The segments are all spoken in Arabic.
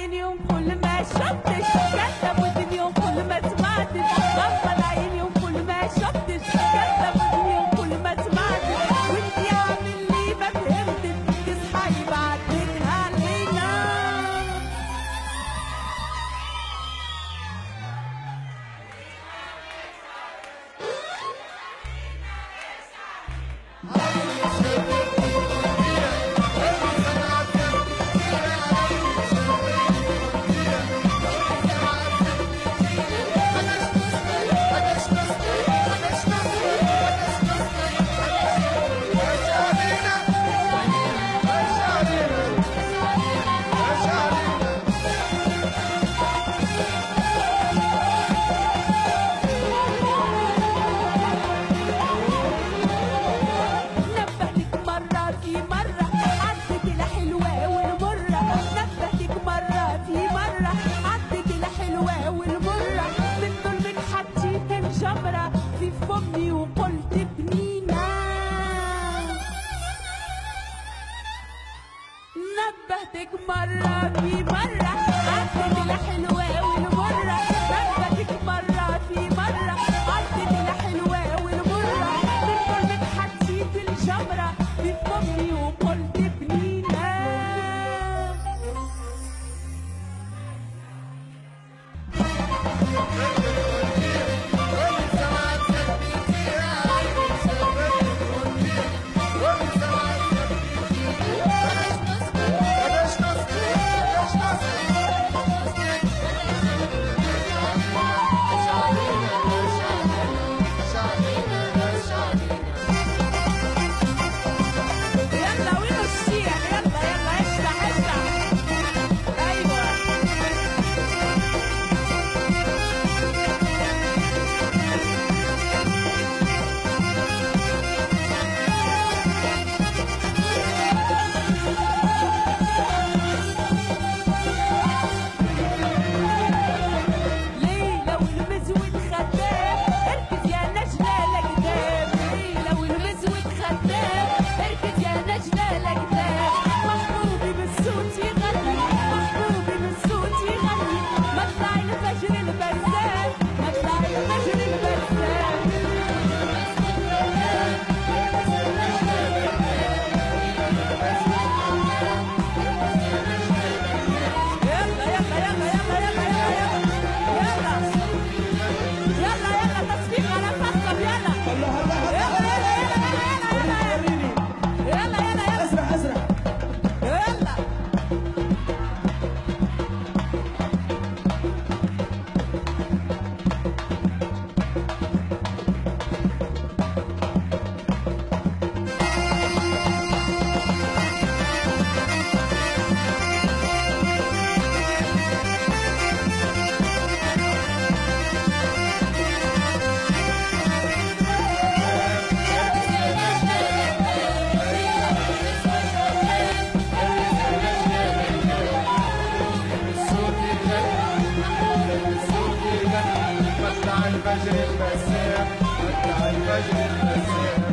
عيني وكل ما شفتش كذب ودني وكل ما سمعتش غمض عيني وكل ما شفتش كذب ودني وكل ما سمعتش وانتي عامل لي ما فهمتش تصحي بعدتها علينا في فمي وقلت بنينا نبهتك مرة في مرة عدت الحلوة والمرة نبهتك مرة في مرة عدت الحلوة والمرة من كل حديث الجمرة في فمي وقلت بنينا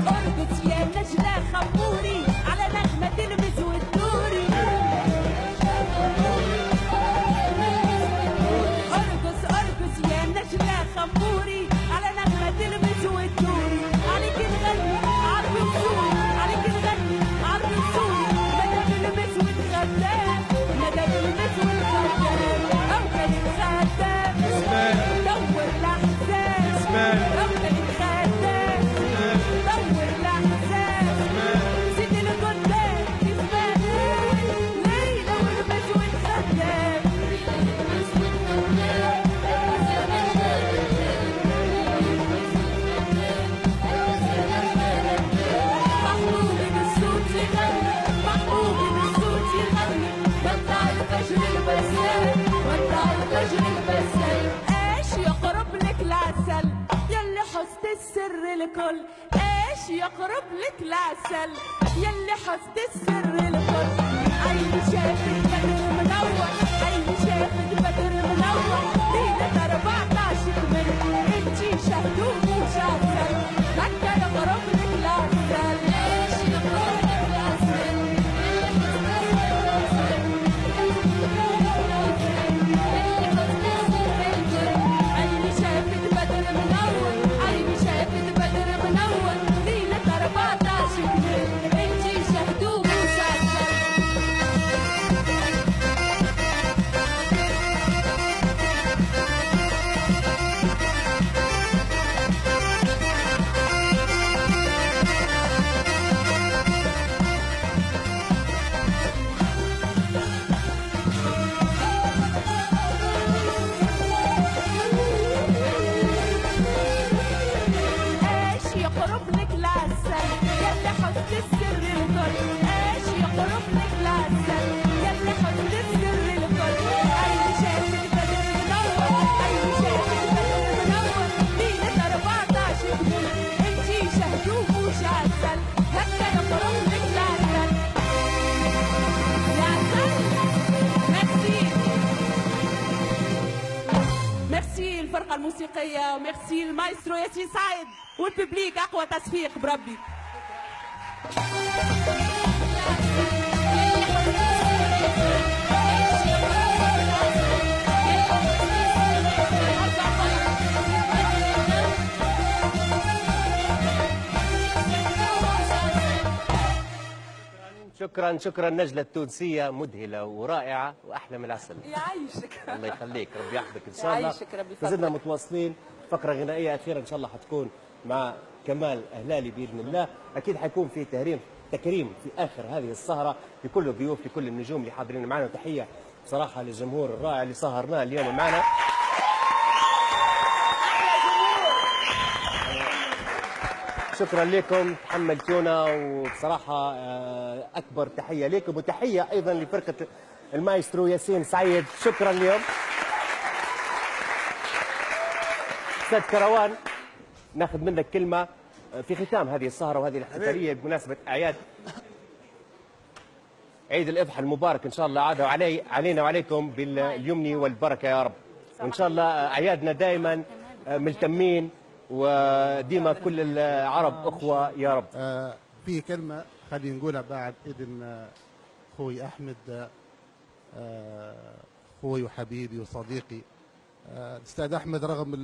ارقص يا نجلة خموري على نغمة تلمس وتدوري ارقص ارقص يا نجلة خموري على نغمة تلمس وتدوري عليك نغني عربي وسوري عليك نغني عربي وسوري مدى بلمس وتخدام مدى بلمس وتخدام او كان خدام دور الاحزان او كان خدام دور الاحزان زيد القدام كسبان ليلى والمس والخدام محبوبي بالصوت يغني محبوبي بالصوت يغني وطلع الفجر البسام وطلع الفجر البسام ايش يقرب لك العسل يلي حسن السر الكل ايش يقرب لك العسل يلي حسن السر الكل عيني شافت بدر منور عيني شافت بدر منور ليلة 14 من انتي شهدوه مش عسل حتى يقرب لك العسل ايش يقرب لك العسل الفرقة الموسيقية، وميرسي المايسترو ياسين سعيد والببليك. أقوى تصفيق بربي. شكرا شكرا. نجلة التونسية مذهلة ورائعة وأحلى من العسل. يعيشك. الله يخليك، ربي يحفظك إن شاء الله. يعيشك ربي يفضلك. زدنا متواصلين. فقرة غنائية أخيرة إن شاء الله حتكون مع كمال أهلالي بإذن الله. أكيد حيكون في تكريم في آخر هذه السهرة لكل الضيوف، لكل النجوم اللي حاضرين معنا. وتحية بصراحة للجمهور الرائع اللي سهرناه اليوم معنا. شكرا لكم، تحملتونا، وبصراحة أكبر تحية لكم، وتحية أيضا لفرقة المايسترو ياسين سعيد. شكرا اليوم. أستاذ كروان، ناخذ منك كلمة في ختام هذه السهرة وهذه الاحتفالية بمناسبة أعياد عيد الأضحى المبارك. إن شاء الله عاد علينا وعليكم باليمن والبركة يا رب. وإن شاء الله أعيادنا دائما ملتمين، وديما كل العرب أخوة يا رب. في كلمة خلينا نقولها بعد إذن أخوي أحمد، أخوي وحبيبي وصديقي الأستاذ أحمد. رغم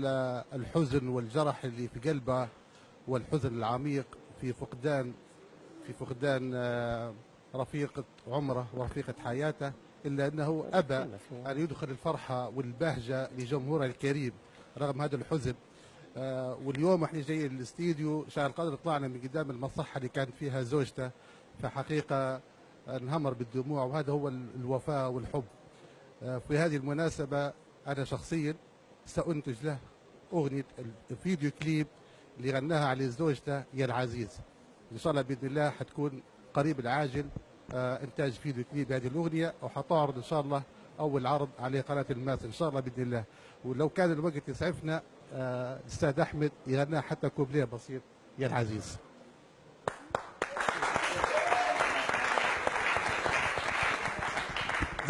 الحزن والجرح اللي في قلبه والحزن العميق في فقدان رفيقة عمره ورفيقة حياته، إلا أنه أبى أن يدخل الفرحة والبهجة لجمهوره الكريم رغم هذا الحزن. واليوم احنا جايين للاستديو شاء القدر طلعنا من قدام المصحة اللي كانت فيها زوجته، فحقيقة انهمر بالدموع، وهذا هو الوفاء والحب. في هذه المناسبة أنا شخصيا سأنتج له أغنية الفيديو كليب اللي غناها على زوجته يا العزيز. إن شاء الله بإذن الله حتكون قريب العاجل إنتاج فيديو كليب هذه الأغنية، وحتعرض إن شاء الله أول عرض على قناة الماس إن شاء الله بإذن الله. ولو كان الوقت يسعفنا الأستاذ أحمد يغنى حتى كوبليه بسيط يا العزيز.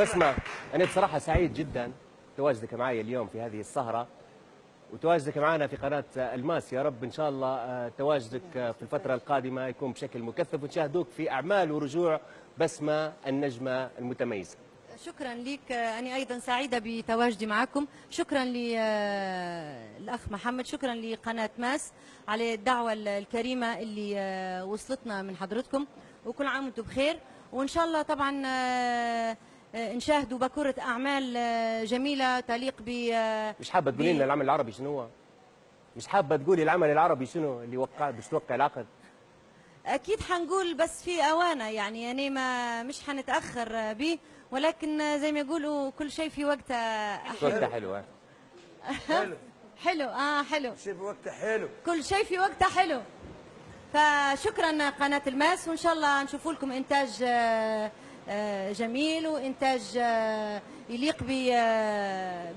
بسمة، أنا بصراحة سعيد جدا تواجدك معي اليوم في هذه السهرة، وتواجدك معنا في قناة الماس. يا رب إن شاء الله تواجدك في الفترة القادمة يكون بشكل مكثف، ونشاهدوك في أعمال ورجوع بسمة النجمة المتميزة. شكرا لك. أنا أيضا سعيدة بتواجدي معكم. شكرا للأخ محمد، شكرا لقناة ماس على الدعوة الكريمة اللي وصلتنا من حضرتكم، وكل عام وانتم بخير. وإن شاء الله طبعا نشاهدوا بكرة أعمال جميلة تليق ب مش حابة تقولي لنا العمل العربي شنو هو؟ مش حابة تقولي العمل العربي شنو اللي باش توقع العقد؟ أكيد حنقول بس في أوانه، يعني مش حنتأخر به، ولكن زي ما يقولوا كل شيء في وقته حلو. وقته حلو. حلو حلو. شيء في وقته حلو. كل شيء في وقته حلو. فشكرا قناة الماس، وإن شاء الله نشوفوا لكم إنتاج جميل، وإنتاج يليق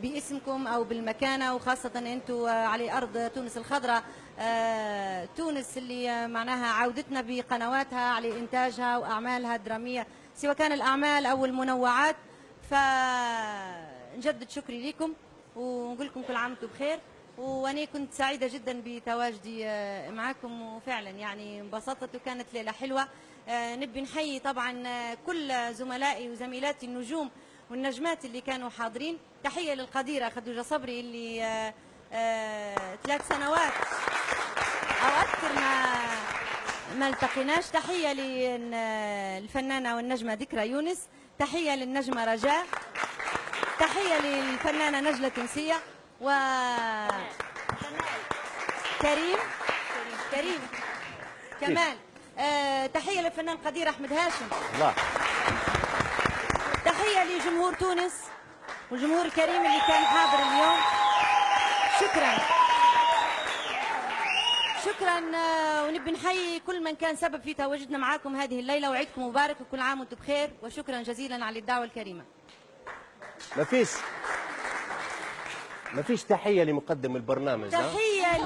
باسمكم أو بالمكانة، وخاصة أنتم على أرض تونس الخضراء، تونس اللي معناها عودتنا بقنواتها على إنتاجها وأعمالها الدرامية، سواء كان الأعمال أو المنوعات. فنجدد شكري لكم ونقول لكم كل عام وانتم بخير. وأنا كنت سعيدة جدا بتواجدي معكم، وفعلا يعني انبسطت وكانت ليلة حلوة. نبي نحيي طبعا كل زملائي وزميلاتي النجوم والنجمات اللي كانوا حاضرين. تحية للقديرة خدوجة صبري اللي 3 سنوات أو أكثر ما التقيناش. تحية للفنانة والنجمة ذكرى يونس. تحية للنجمة رجاء. تحية للفنانة نجلة تونسية و كريم كمال. تحية للفنان قدير أحمد هاشم. الله. تحية لجمهور تونس والجمهور الكريم اللي كان حاضر اليوم. شكرا ونبي نحيي كل من كان سبب في تواجدنا معاكم هذه الليلة، وعيدكم مبارك وكل عام وانتم بخير، وشكرا جزيلا على الدعوة الكريمة. ما فيش تحية لمقدم البرنامج. تحية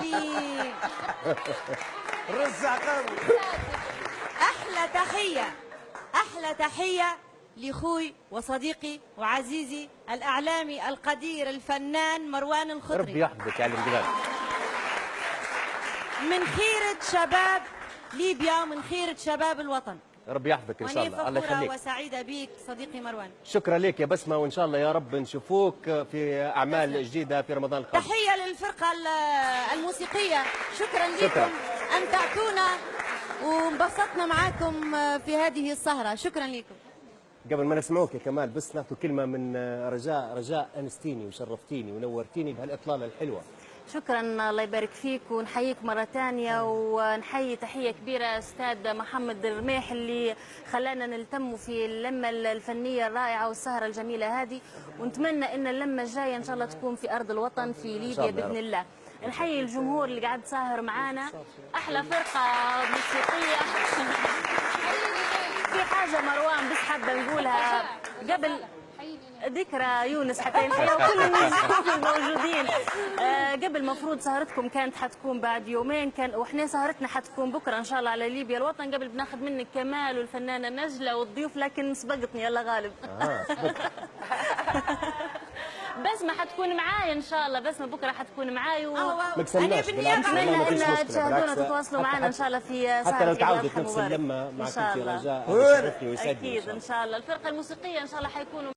رز عقارب. أحلى تحية لاخوي وصديقي وعزيزي الاعلامي القدير الفنان مروان ربي الخضري يحفظك يا الانقلاب. من خيرة شباب ليبيا، من خيرة شباب الوطن. ربي يحفظك ان شاء وأنا الله. الله فخورة يخليك. وسعيدة بيك صديقي مروان. شكرا لك يا بسمه، وان شاء الله يا رب نشوفوك في اعمال جديده في رمضان القادم. تحية للفرقة الموسيقية، شكرا شكرا. لكم أمتعتونا وانبسطنا معاكم في هذه السهرة، شكرا لكم. قبل ما نسمعوك يا كمال بس ناخذ كلمه من رجاء انستيني وشرفتيني ونورتيني بهالاطلاله الحلوه. شكرا، الله يبارك فيك ونحييك مرة ثانية، ونحيي تحية كبيرة أستاذ محمد الرميح اللي خلانا نلتم في اللمة الفنية الرائعة والسهرة الجميلة هذه، ونتمنى أن اللمة الجاية إن شاء الله تكون في أرض الوطن في ليبيا بإذن الله. نحيي الجمهور اللي قاعد ساهر معانا، أحلى فرقة موسيقية. في حاجة مروان بس حابة نقولها قبل ذكرى يونس حتى ينحيوا كل النجوم الموجودين. قبل مفروض سهرتكم كانت حتكون بعد يومين، واحنا سهرتنا حتكون بكره ان شاء الله على ليبيا الوطن. قبل بناخذ منك كمال والفنانه نجله والضيوف، لكن سبقتني يلا غالب. بسمة حتكون معايا ان شاء الله، بسمة بكره حتكون معاي ما تسلمناش بالعكس، اتمنى ما فيش ان مشكلة، تشاهدونا بالعكس. تتواصلوا معنا ان شاء الله في ساعه حتى لو عيد تعودت الأضحى نفس المبارك. اللمه ان معكم شاء في الله رجاء، هذا يشرفني ويسعدني. اكيد ان شاء الله الفرقه الموسيقيه ان شاء الله حيكونوا